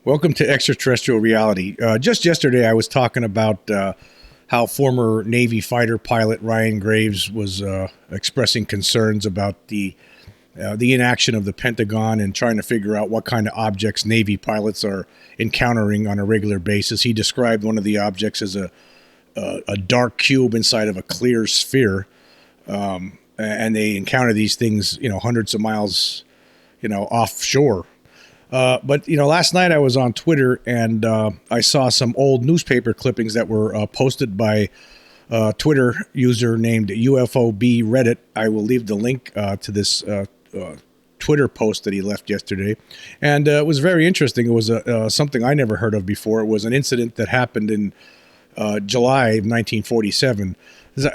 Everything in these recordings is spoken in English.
Welcome to Extraterrestrial Reality. Just yesterday, I was talking about how former Navy fighter pilot Ryan Graves was expressing concerns about the inaction of the Pentagon and trying to figure out what kind of objects Navy pilots are encountering on a regular basis. He described one of the objects as a dark cube inside of a clear sphere, and they encounter these things, hundreds of miles, offshore. But last night I was on Twitter and I saw some old newspaper clippings that were posted by a Twitter user named UFOB Reddit. I will leave the link to this Twitter post that he left yesterday, and it was very interesting. It was something I never heard of before. It was an incident that happened in July of 1947.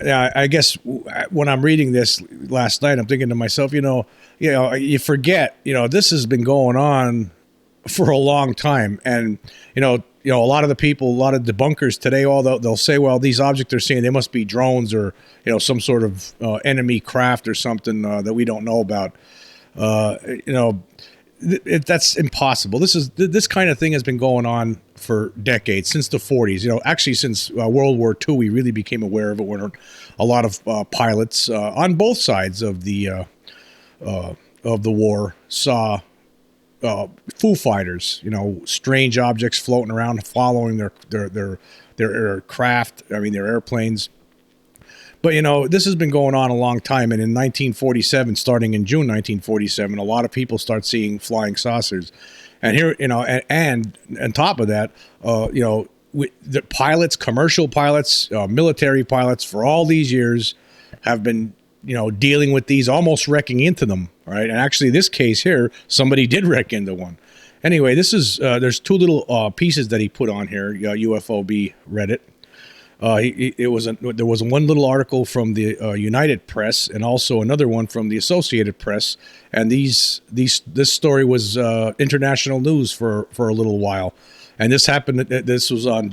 I guess when I'm reading this last night, I'm thinking to myself, you forget, this has been going on for a long time. And, a lot of the people, a lot of debunkers today, they'll say, well, these objects they're seeing, they must be drones or, some sort of enemy craft or something that we don't know about. That's impossible. This kind of thing has been going on for decades, since the 40s. Actually, since World War II, we really became aware of it when a lot of pilots on both sides of the war saw Foo Fighters, strange objects floating around, following their craft. I mean, their airplanes. But, this has been going on a long time. And in 1947, starting in June 1947, a lot of people start seeing flying saucers. And here, and on top of that, the pilots, commercial pilots, military pilots for all these years have been, dealing with these, almost wrecking into them. Right. And actually, this case here, somebody did wreck into one. Anyway, this is there's two little pieces that he put on here, UFOB Reddit. There was one little article from the United Press and also another one from the Associated Press, and this story was international news for a little while, and this happened on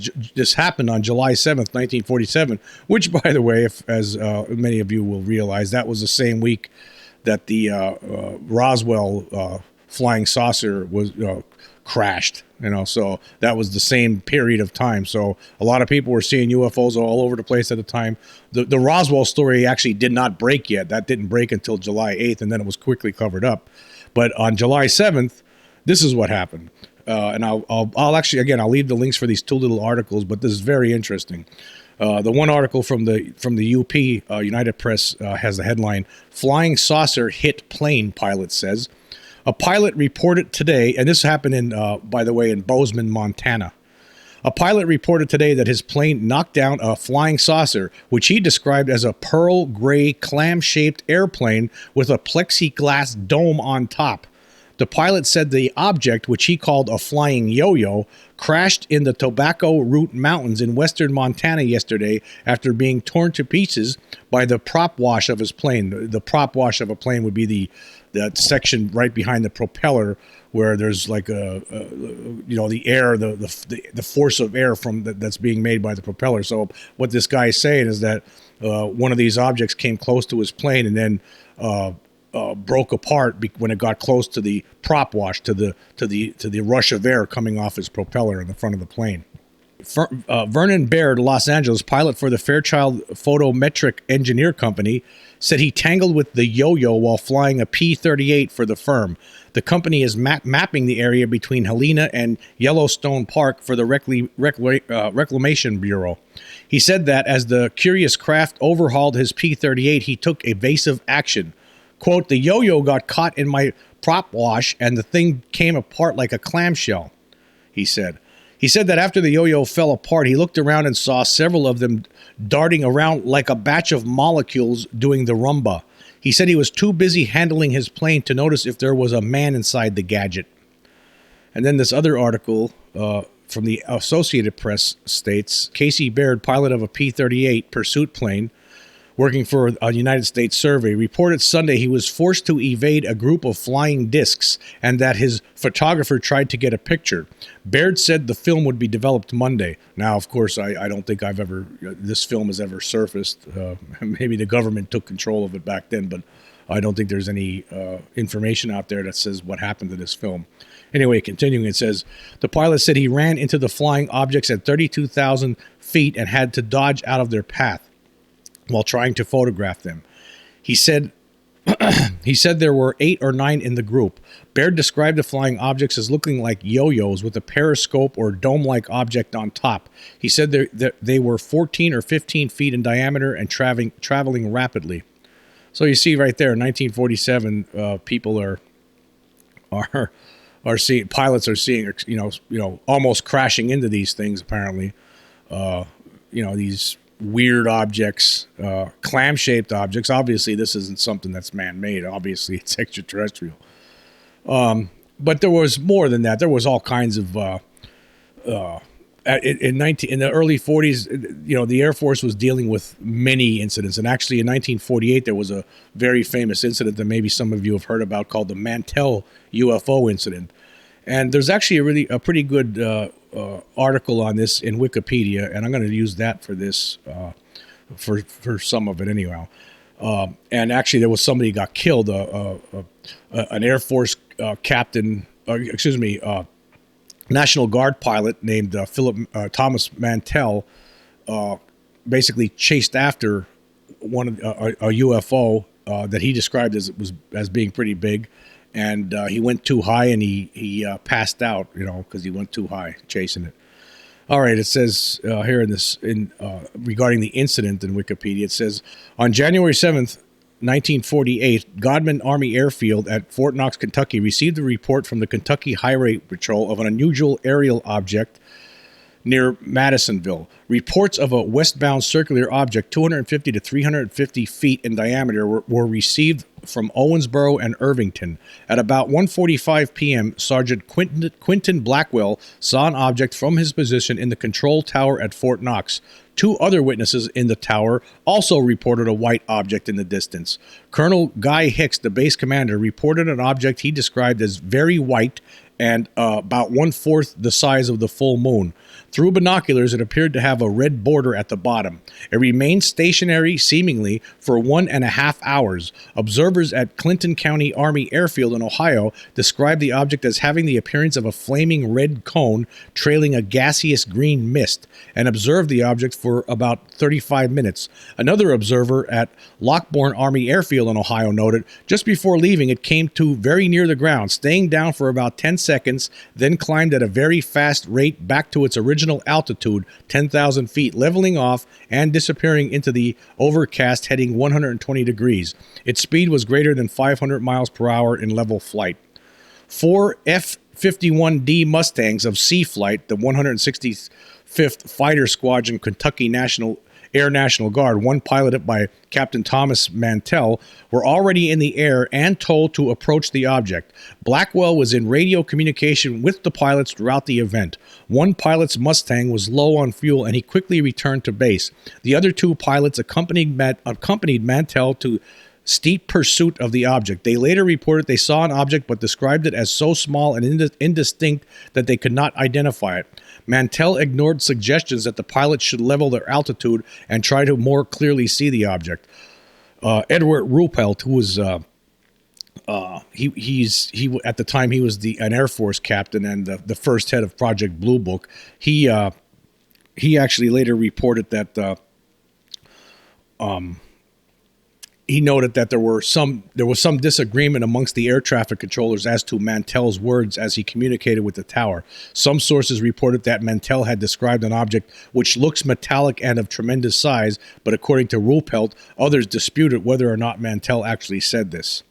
July 7th, 1947, which, by the way, as many of you will realize, that was the same week that the Roswell flying saucer was crashed. So that was the same period of time. So a lot of people were seeing UFOs all over the place at the time. The Roswell story actually did not break yet. That didn't break until July 8th, and then it was quickly covered up. But on July 7th, this is what happened. And I'll actually, again, I'll leave the links for these two little articles, but this is very interesting. The one article from the UP, United Press, has the headline, "Flying Saucer Hit Plane," pilot says. A pilot reported today, and this happened by the way, in Bozeman, Montana. A pilot reported today that his plane knocked down a flying saucer, which he described as a pearl gray clam-shaped airplane with a plexiglass dome on top. The pilot said the object, which he called a flying yo-yo, crashed in the Tobacco Root Mountains in western Montana yesterday after being torn to pieces by the prop wash of his plane. The prop wash of a plane would be that section right behind the propeller where there's like the air, the force of air that's being made by the propeller. So what this guy is saying is that one of these objects came close to his plane and then broke apart when it got close to the prop wash, to the rush of air coming off his propeller in the front of the plane. Vernon Baird, Los Angeles, pilot for the Fairchild Photometric Engineer Company, said he tangled with the yo-yo while flying a P-38 for the firm. The company is mapping the area between Helena and Yellowstone Park for the Reclamation Bureau. He said that as the curious craft overhauled his P-38, he took evasive action. Quote, "The yo-yo got caught in my prop wash and the thing came apart like a clamshell," he said. He said that after the yo-yo fell apart, he looked around and saw several of them darting around like a batch of molecules doing the rumba. He said he was too busy handling his plane to notice if there was a man inside the gadget. And then this other article from the Associated Press states, Casey Baird, pilot of a P-38 pursuit plane, working for a United States survey, reported Sunday he was forced to evade a group of flying discs and that his photographer tried to get a picture. Baird said the film would be developed Monday. Now, of course, I don't think this film has ever surfaced. Maybe the government took control of it back then, but I don't think there's any information out there that says what happened to this film. Anyway, continuing, it says, the pilot said he ran into the flying objects at 32,000 feet and had to dodge out of their path while trying to photograph them. He said there were 8 or 9 in the group. Baird described the flying objects as looking like yo-yos with a periscope or dome-like object on top. He said they were 14 or 15 feet in diameter and traveling rapidly. So you see right there, 1947, people are seeing, pilots are seeing, almost crashing into these things. Apparently, these weird objects, clam-shaped objects. Obviously, this isn't something that's man-made. Obviously, it's extraterrestrial. But there was more than that. There was all kinds of in the early 40s. The Air Force was dealing with many incidents, and actually in 1948 there was a very famous incident that maybe some of you have heard about called the Mantell UFO incident. And there's actually a pretty good article on this in Wikipedia, and I'm going to use that for this, for some of it anyhow. And actually, there was somebody who got killed, an Air Force captain, National Guard pilot named Thomas Mantell, basically chased after a UFO that he described as being pretty big. And he went too high, and he passed out, because he went too high chasing it. All right, it says here regarding the incident in Wikipedia, it says, on January 7th, 1948, Godman Army Airfield at Fort Knox, Kentucky, received a report from the Kentucky Highway Patrol of an unusual aerial object near Madisonville. Reports of a westbound circular object 250 to 350 feet in diameter were received from Owensboro and Irvington. At about 1:45 p.m., Sergeant Quinton Blackwell saw an object from his position in the control tower at Fort Knox. 2 other witnesses in the tower also reported a white object in the distance. Colonel Guy Hicks, the base commander, reported an object he described as very white and about 1/4 the size of the full moon. Through binoculars, it appeared to have a red border at the bottom. It remained stationary, seemingly, for 1.5 hours. Observers at Clinton County Army Airfield in Ohio described the object as having the appearance of a flaming red cone trailing a gaseous green mist, and observed the object for about 35 minutes. Another observer at Lockbourne Army Airfield in Ohio noted, just before leaving, it came to very near the ground, staying down for about 10 seconds, then climbed at a very fast rate back to its original altitude, 10,000 feet, leveling off and disappearing into the overcast heading 120 degrees. Its speed was greater than 500 miles per hour in level flight. 4 F-51D Mustangs of Sea Flight, the 165th Fighter Squadron Kentucky Air National Guard, one piloted by Captain Thomas Mantell, were already in the air and told to approach the object. Blackwell was in radio communication with the pilots throughout the event. One pilot's Mustang was low on fuel, and he quickly returned to base. The other 2 pilots accompanied Mantell to steep pursuit of the object. They later reported they saw an object but described it as so small and indistinct that they could not identify it. Mantell ignored suggestions that the pilots should level their altitude and try to more clearly see the object. Edward Ruppelt, who was at the time he was an Air Force captain and the first head of Project Blue Book. He actually later reported that he noted that there was some disagreement amongst the air traffic controllers as to Mantell's words as he communicated with the tower. Some sources reported that Mantell had described an object which looks metallic and of tremendous size, but according to Ruppelt, others disputed whether or not Mantell actually said this.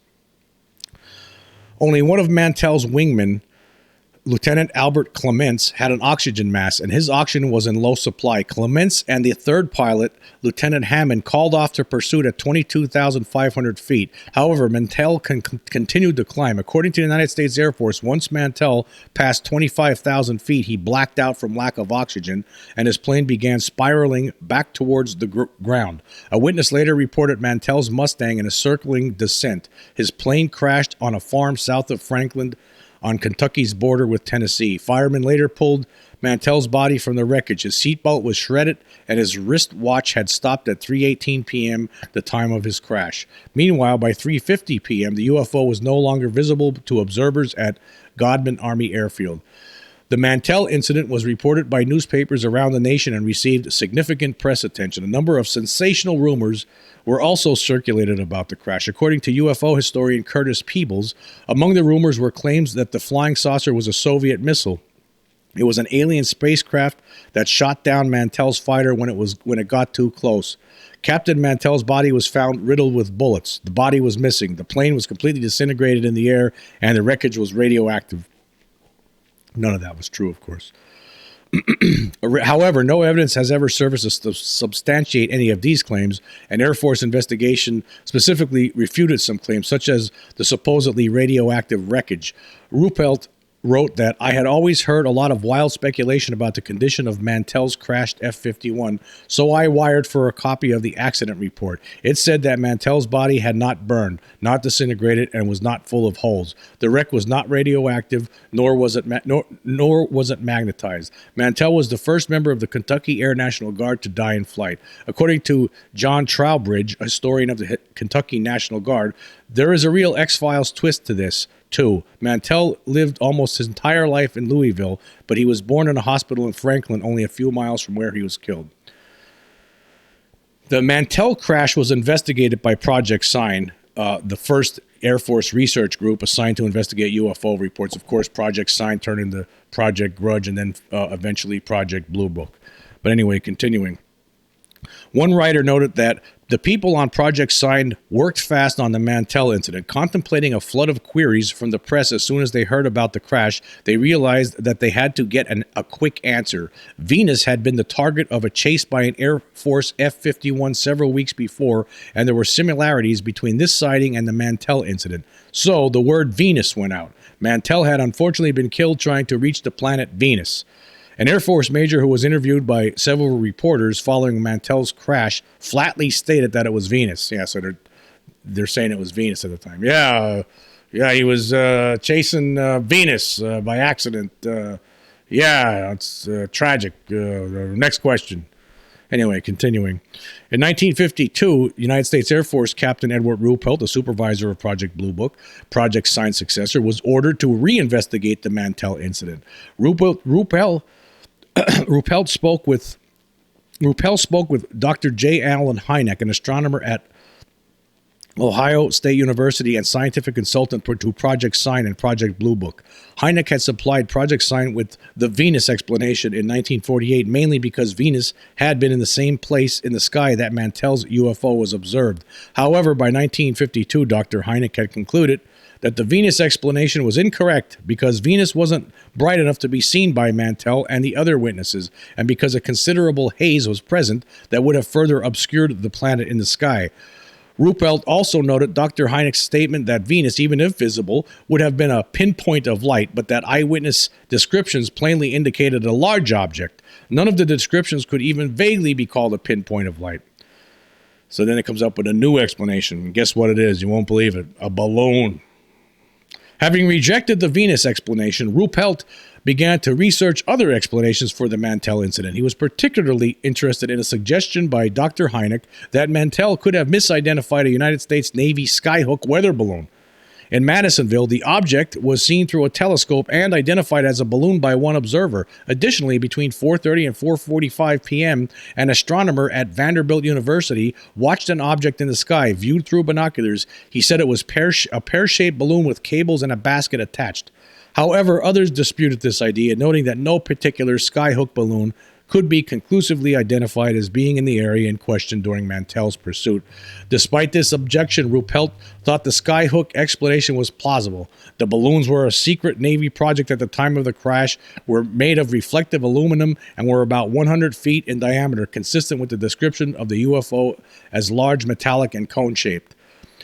Only one of Mantell's wingmen, Lieutenant Albert Clements, had an oxygen mask, and his oxygen was in low supply. Clements and the 3rd pilot, Lieutenant Hammond, called off to pursuit at 22,500 feet. However, Mantell continued to climb. According to the United States Air Force, once Mantell passed 25,000 feet, he blacked out from lack of oxygen, and his plane began spiraling back towards the ground. A witness later reported Mantell's Mustang in a circling descent. His plane crashed on a farm south of Franklin, on Kentucky's border with Tennessee. Firemen later pulled Mantell's body from the wreckage. His seatbelt was shredded, and his wristwatch had stopped at 3:18 p.m., the time of his crash. Meanwhile, by 3:50 p.m., the UFO was no longer visible to observers at Godman Army Airfield. The Mantell incident was reported by newspapers around the nation and received significant press attention. A number of sensational rumors were also circulated about the crash. According to UFO historian Curtis Peebles, among the rumors were claims that the flying saucer was a Soviet missile. It was an alien spacecraft that shot down Mantell's fighter when it got too close. Captain Mantell's body was found riddled with bullets. The body was missing. The plane was completely disintegrated in the air, and the wreckage was radioactive. None of that was true, of course. However, no evidence has ever surfaced to substantiate any of these claims. An Air Force investigation specifically refuted some claims, such as the supposedly radioactive wreckage. Ruppelt wrote that, "I had always heard a lot of wild speculation about the condition of Mantell's crashed F-51, so I wired for a copy of the accident report. It said that Mantell's body had not burned, not disintegrated, and was not full of holes. The wreck was not radioactive, nor was it magnetized. Mantell was the first member of the Kentucky Air National Guard to die in flight. According to John Trowbridge, a historian of the Kentucky National Guard, there is a real X-Files twist to this. 2. Mantell lived almost his entire life in Louisville, but he was born in a hospital in Franklin, only a few miles from where he was killed." The Mantell crash was investigated by Project Sign, the first Air Force research group assigned to investigate UFO reports. Of course, Project Sign turned into Project Grudge and then eventually Project Blue Book. But anyway, continuing. One writer noted that the people on Project Sign worked fast on the Mantell incident. Contemplating a flood of queries from the press as soon as they heard about the crash, they realized that they had to get a quick answer. Venus had been the target of a chase by an Air Force F-51 several weeks before, and there were similarities between this sighting and the Mantell incident. So the word Venus went out. Mantell had unfortunately been killed trying to reach the planet Venus. An Air Force major who was interviewed by several reporters following Mantell's crash flatly stated that it was Venus. Yeah, so they're saying it was Venus at the time. Yeah, he was chasing Venus by accident. Yeah, it's tragic. Next question. Anyway, continuing. In 1952, United States Air Force Captain Edward Ruppelt, the supervisor of Project Blue Book, Project Sign's successor, was ordered to reinvestigate the Mantell incident. Ruppelt spoke with Dr. J. Allen Hynek, an astronomer at Ohio State University and scientific consultant to Project Sign and Project Blue Book. Hynek had supplied Project Sign with the Venus explanation in 1948, mainly because Venus had been in the same place in the sky that Mantell's UFO was observed. However, by 1952, Dr. Hynek had concluded that the Venus explanation was incorrect because Venus wasn't bright enough to be seen by Mantell and the other witnesses, and because a considerable haze was present that would have further obscured the planet in the sky. Ruppelt also noted Dr. Hynek's statement that Venus, even if visible, would have been a pinpoint of light, but that eyewitness descriptions plainly indicated a large object. None of the descriptions could even vaguely be called a pinpoint of light. So then it comes up with a new explanation. Guess what it is? You won't believe it. A balloon. Having rejected the Venus explanation, Ruppelt began to research other explanations for the Mantell incident. He was particularly interested in a suggestion by Dr. Hynek that Mantell could have misidentified a United States Navy skyhook weather balloon. In Madisonville, the object was seen through a telescope and identified as a balloon by one observer. Additionally, between 4:30 and 4:45 p.m., an astronomer at Vanderbilt University watched an object in the sky viewed through binoculars. He said it was a pear-shaped balloon with cables and a basket attached. However, others disputed this idea, noting that no particular skyhook balloon could be conclusively identified as being in the area in question during Mantell's pursuit. Despite this objection, Ruppelt thought the skyhook explanation was plausible. The balloons were a secret Navy project at the time of the crash, were made of reflective aluminum, and were about 100 feet in diameter, consistent with the description of the UFO as large, metallic, and cone-shaped.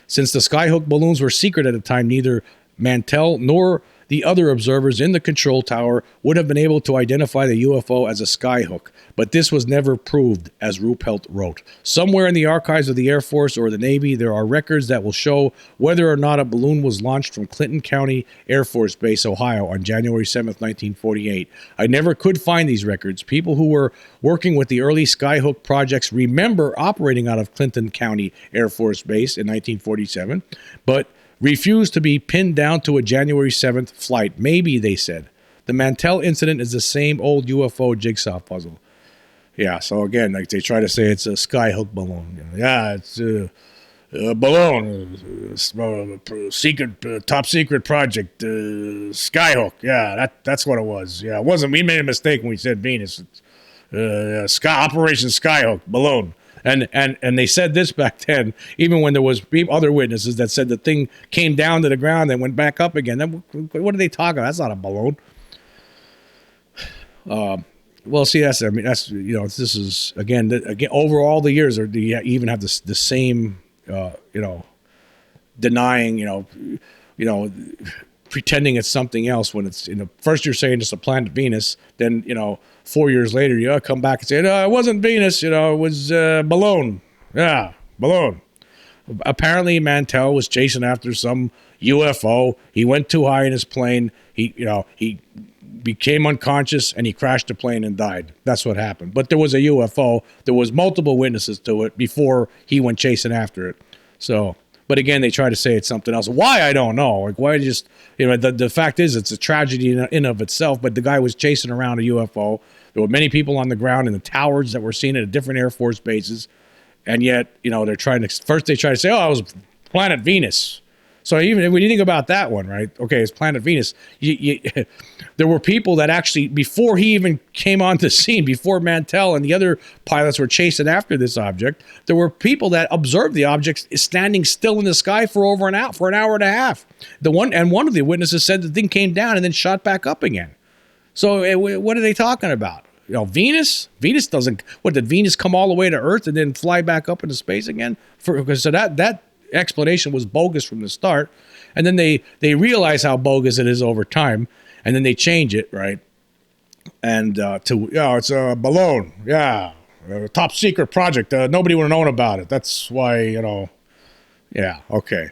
Since the skyhook balloons were secret at the time, neither Mantell nor the other observers in the control tower would have been able to identify the UFO as a skyhook, but this was never proved, as Ruppelt wrote. Somewhere in the archives of the Air Force or the Navy, there are records that will show whether or not a balloon was launched from Clinton County Air Force Base, Ohio, on January 7th, 1948. I never could find these records. People who were working with the early skyhook projects remember operating out of Clinton County Air Force Base in 1947, but refused to be pinned down to a January 7th flight. Maybe, they said. The Mantell incident is the same old UFO jigsaw puzzle. Yeah, so again, like they try to say it's a skyhook balloon. Yeah, it's a balloon, secret, top secret project, skyhook. Yeah, that's what it was. Yeah, it wasn't. We made a mistake when we said Venus. Operation Skyhook balloon. And they said this back then, even when there was other witnesses that said the thing came down to the ground and went back up again. What are they talking about? That's not a balloon. Well, see, this is again over all the years, you even have the same, denying, pretending it's something else when it's, first you're saying it's a planet Venus, then, 4 years later, you come back and say, no, it wasn't Venus, it was balloon. Yeah, balloon. Apparently, Mantell was chasing after some UFO. He went too high in his plane. He became unconscious and he crashed the plane and died. That's what happened. But there was a UFO. There was multiple witnesses to it before he went chasing after it. So, but again, they try to say it's something else. Why? I don't know. Like, why just, the fact is it's a tragedy in of itself, but the guy was chasing around a UFO. There were many people on the ground in the towers that were seen at different Air Force bases. And yet, they're trying to, first they try to say, oh, it was planet Venus. So even when you think about that one, right? Okay, it's planet Venus. There were people that actually, before he even came onto the scene, before Mantell and the other pilots were chasing after this object, there were people that observed the object standing still in the sky for an hour and a half. One of the witnesses said the thing came down and then shot back up again. So what are they talking about? Venus? Venus doesn't. What, did Venus come all the way to Earth and then fly back up into space again? So that explanation was bogus from the start, and then they realize how bogus it is over time, and then they change it, right? And it's a balloon, a top secret project. Nobody would have known about it. That's why, yeah, okay.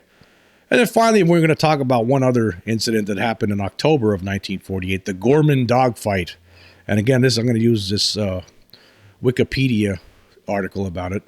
And then finally, we're going to talk about one other incident that happened in October of 1948, the Gorman dogfight. And again, I'm going to use this Wikipedia article about it.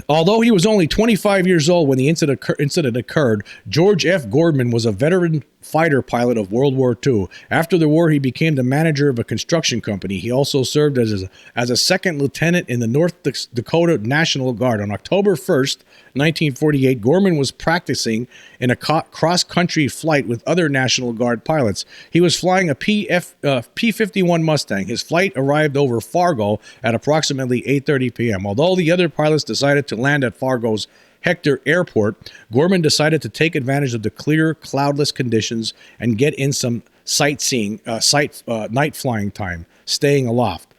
Although he was only 25 years old when the incident occurred, George F. Gorman was a veteran fighter pilot of World War II. After the war, he became the manager of a construction company. He also served as a second lieutenant in the North Dakota National Guard. On October 1st, 1948, Gorman was practicing in a cross-country flight with other National Guard pilots. He was flying a P-51 Mustang. His flight arrived over Fargo at approximately 8:30 p.m. Although the other pilots decided to land at Fargo's Hector Airport, Gorman decided to take advantage of the clear, cloudless conditions and get in some night flying time, staying aloft.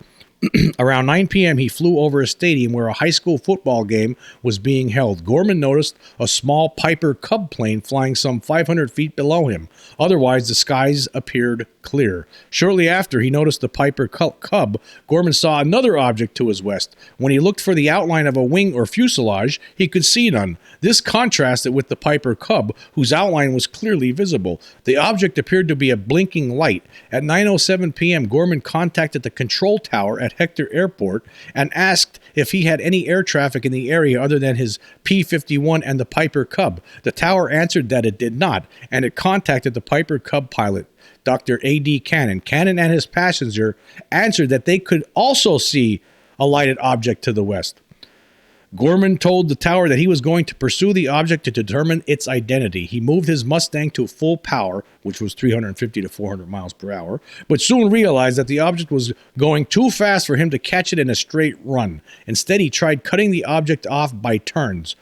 Around 9 p.m., he flew over a stadium where a high school football game was being held. Gorman noticed a small Piper Cub plane flying some 500 feet below him. Otherwise, the skies appeared clear. Shortly after he noticed the Piper Cub, Gorman saw another object to his west. When he looked for the outline of a wing or fuselage, he could see none. This contrasted with the Piper Cub, whose outline was clearly visible. The object appeared to be a blinking light. At 9:07 p.m., Gorman contacted the control tower at Hector Airport and asked if he had any air traffic in the area other than his P-51 and the Piper Cub. The tower answered that it did not, and it contacted the Piper Cub pilot, Dr. A.D. Cannon. Cannon and his passenger answered that they could also see a lighted object to the west. Gorman told the tower that he was going to pursue the object to determine its identity. He moved his Mustang to full power, which was 350 to 400 miles per hour, but soon realized that the object was going too fast for him to catch it in a straight run. Instead, he tried cutting the object off by turns.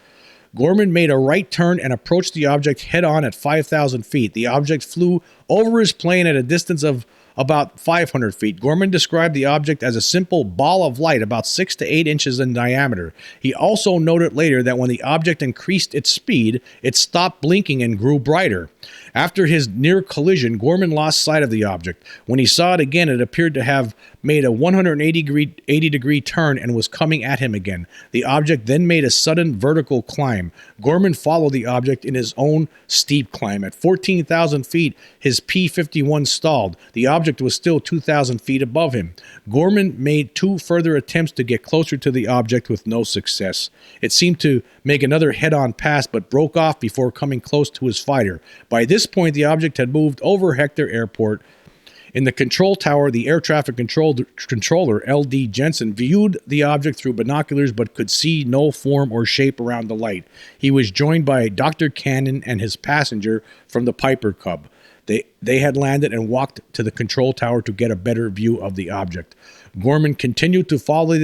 Gorman made a right turn and approached the object head-on at 5,000 feet. The object flew over his plane at a distance of about 500 feet. Gorman described the object as a simple ball of light about 6 to 8 inches in diameter. He also noted later that when the object increased its speed, it stopped blinking and grew brighter. After his near collision, Gorman lost sight of the object. When he saw it again, it appeared to have made a 180-degree turn and was coming at him again. The object then made a sudden vertical climb. Gorman followed the object in his own steep climb. At 14,000 feet, his P-51 stalled. The object was still 2,000 feet above him. Gorman made 2 further attempts to get closer to the object with no success. It seemed to make another head-on pass but broke off before coming close to his fighter. By this point, the object had moved over Hector Airport. In the control tower, the air traffic controller, L.D. Jensen, viewed the object through binoculars but could see no form or shape around the light. He was joined by Dr. Cannon and his passenger from the Piper Cub. They had landed and walked to the control tower to get a better view of the object. Gorman continued to follow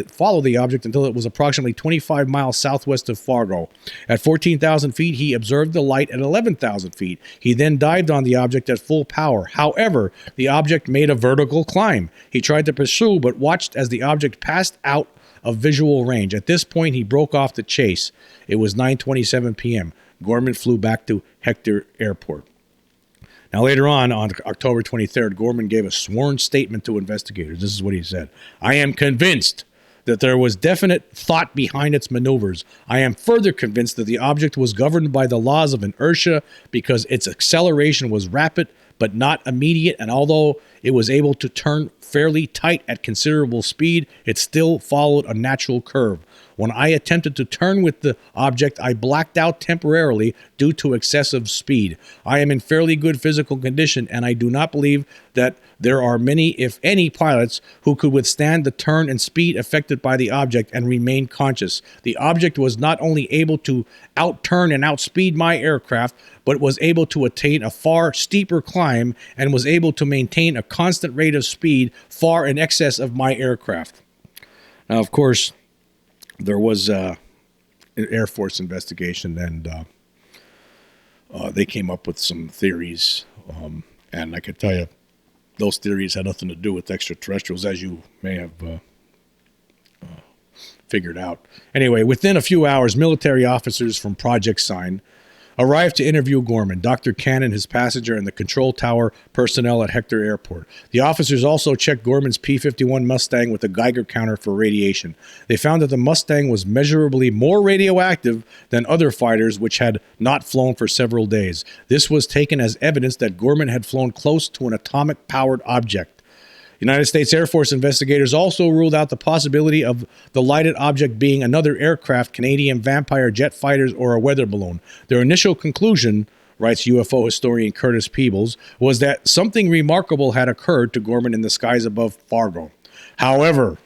the object until it was approximately 25 miles southwest of Fargo. At 14,000 feet, he observed the light at 11,000 feet. He then dived on the object at full power. However, the object made a vertical climb. He tried to pursue, but watched as the object passed out of visual range. At this point, he broke off the chase. It was 9:27 p.m. Gorman flew back to Hector Airport. Now, later on October 23rd, Gorman gave a sworn statement to investigators. This is what he said. "I am convinced that there was definite thought behind its maneuvers. I am further convinced that the object was governed by the laws of inertia because its acceleration was rapid but not immediate, and although it was able to turn fairly tight at considerable speed, it still followed a natural curve. When I attempted to turn with the object, I blacked out temporarily due to excessive speed. I am in fairly good physical condition, and I do not believe that there are many, if any, pilots who could withstand the turn and speed affected by the object and remain conscious. The object was not only able to outturn and outspeed my aircraft, but was able to attain a far steeper climb and was able to maintain a constant rate of speed far in excess of my aircraft." Now, of course, there was an Air Force investigation, and they came up with some theories. And I could tell you, those theories had nothing to do with extraterrestrials, as you may have figured out. Anyway, within a few hours, military officers from Project Sign arrived to interview Gorman, Dr. Cannon, his passenger, and the control tower personnel at Hector Airport. The officers also checked Gorman's P-51 Mustang with a Geiger counter for radiation. They found that the Mustang was measurably more radioactive than other fighters which had not flown for several days. This was taken as evidence that Gorman had flown close to an atomic-powered object. United States Air Force investigators also ruled out the possibility of the lighted object being another aircraft, Canadian Vampire jet fighters, or a weather balloon. Their initial conclusion, writes UFO historian Curtis Peebles, was that something remarkable had occurred to Gorman in the skies above Fargo. However,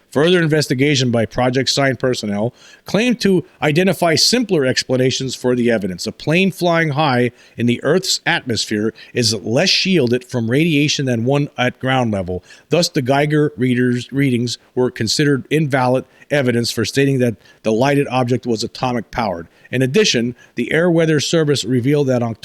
further investigation by Project Sign personnel claimed to identify simpler explanations for the evidence. A plane flying high in the Earth's atmosphere is less shielded from radiation than one at ground level. Thus, the Geiger readings were considered invalid evidence for stating that the lighted object was atomic powered. In addition, the Air Weather Service revealed that on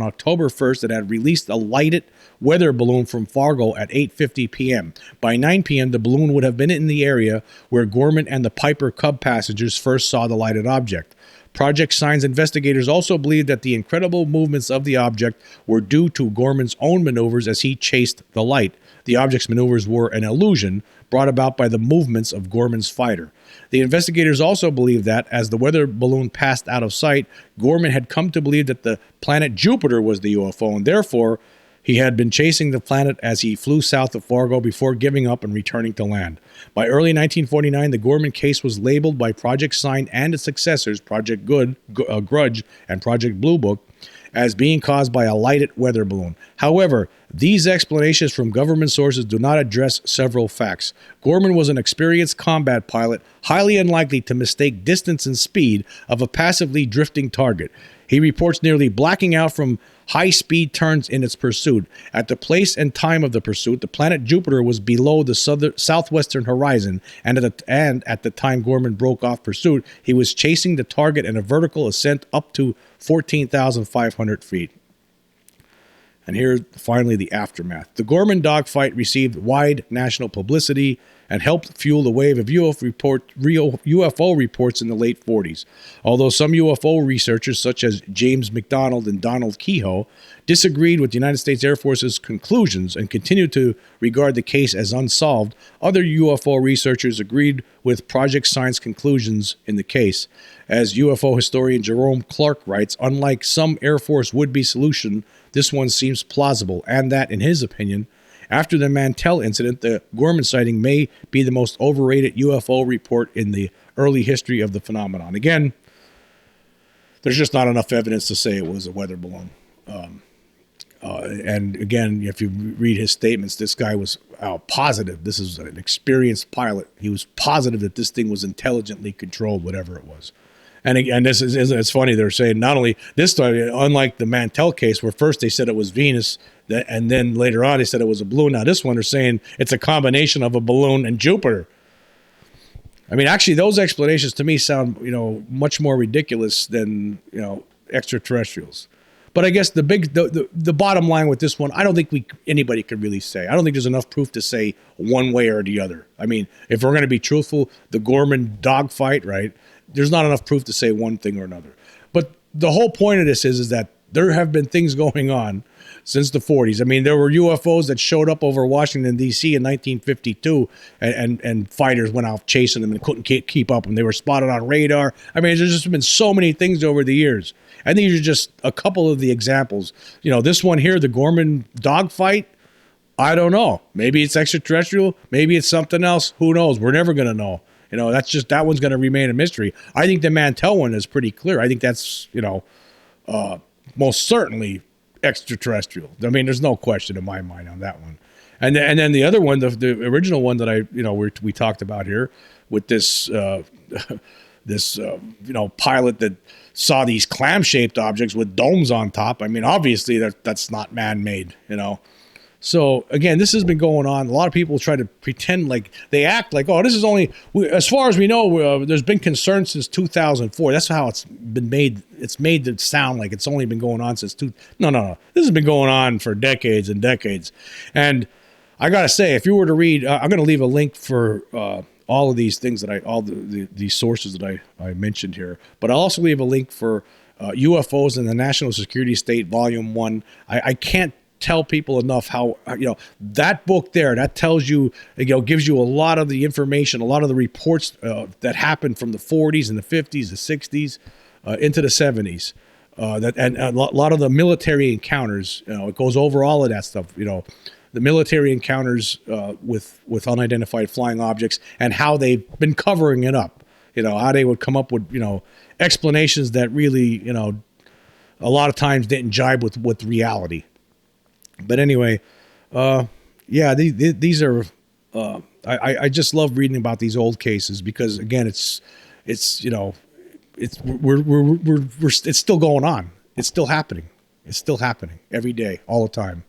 October 1st it had released a lighted weather balloon from Fargo at 8:50 p.m. By 9 p.m., the balloon would have been in the area where Gorman and the Piper Cub passengers first saw the lighted object. Project Sign's investigators also believed that the incredible movements of the object were due to Gorman's own maneuvers as he chased the light. The object's maneuvers were an illusion brought about by the movements of Gorman's fighter. The investigators also believed that, as the weather balloon passed out of sight, Gorman had come to believe that the planet Jupiter was the UFO, and therefore he had been chasing the planet as he flew south of Fargo before giving up and returning to land. By early 1949, the Gorman case was labeled by Project Sign and its successors, Project Grudge and Project Blue Book, as being caused by a lighted weather balloon. However, these explanations from government sources do not address several facts. Gorman was an experienced combat pilot, highly unlikely to mistake distance and speed of a passively drifting target. He reports nearly blacking out from high-speed turns in its pursuit. At the place and time of the pursuit, the planet Jupiter was below the southwestern horizon, and at the time Gorman broke off pursuit, he was chasing the target in a vertical ascent up to 14,500 feet. And here, finally, the aftermath. The Gorman dogfight received wide national publicity and helped fuel the wave of UFO reports in the late 40s. Although some UFO researchers, such as James McDonald and Donald Kehoe, disagreed with the United States Air Force's conclusions and continued to regard the case as unsolved, other UFO researchers agreed with Project Science conclusions in the case. As UFO historian Jerome Clark writes, unlike some Air Force would-be solution, this one seems plausible, and that, in his opinion, after the Mantell incident, the Gorman sighting may be the most overrated UFO report in the early history of the phenomenon. Again, there's just not enough evidence to say it was a weather balloon. And again, if you read his statements, this guy was positive. This is an experienced pilot. He was positive that this thing was intelligently controlled, whatever it was. And this is it's funny. They're saying not only this story, unlike the Mantell case, where first they said it was Venus, and then later on they said it was a balloon. Now this one they're saying it's a combination of a balloon and Jupiter. I mean, actually, those explanations to me sound much more ridiculous than extraterrestrials. But I guess the bottom line with this one, I don't think anybody could really say. I don't think there's enough proof to say one way or the other. I mean, if we're going to be truthful, the Gorman dogfight, right? There's not enough proof to say one thing or another. But the whole point of this is that there have been things going on since the 40s. I mean, there were UFOs that showed up over Washington, D.C. in 1952, and fighters went out chasing them and couldn't keep up, and they were spotted on radar. I mean, there's just been so many things over the years. And these are just a couple of the examples. This one here, the Gorman dogfight, I don't know. Maybe it's extraterrestrial. Maybe it's something else. Who knows? We're never going to know. That one's going to remain a mystery. I think the Mantell one is pretty clear. I think that's, most certainly extraterrestrial. I mean, there's no question in my mind on that one. And then the other one, the original one that we talked about here with this pilot that saw these clam-shaped objects with domes on top. I mean, obviously that's not man-made, So, again, this has been going on. A lot of people try to pretend like they act like, this is only, as far as we know, there's been concern since 2004. That's how it's been made. It's made to sound like it's only been going on since No. This has been going on for decades and decades. And I got to say, if you were to read, I'm going to leave a link for all of these things these sources that I mentioned here. But I'll also leave a link for UFOs and the National Security State, Volume 1. I can't tell people enough how that book there that tells you gives you a lot of the information, a lot of the reports that happened from the 40s and the 50s, the 60s into the 70s, and a lot of the military encounters. It goes over all of that stuff. The military encounters with unidentified flying objects and how they've been covering it up. How they would come up with explanations that really a lot of times didn't jibe with reality. But anyway, these are. I just love reading about these old cases because again, it's still going on. It's still happening. It's still happening every day, all the time.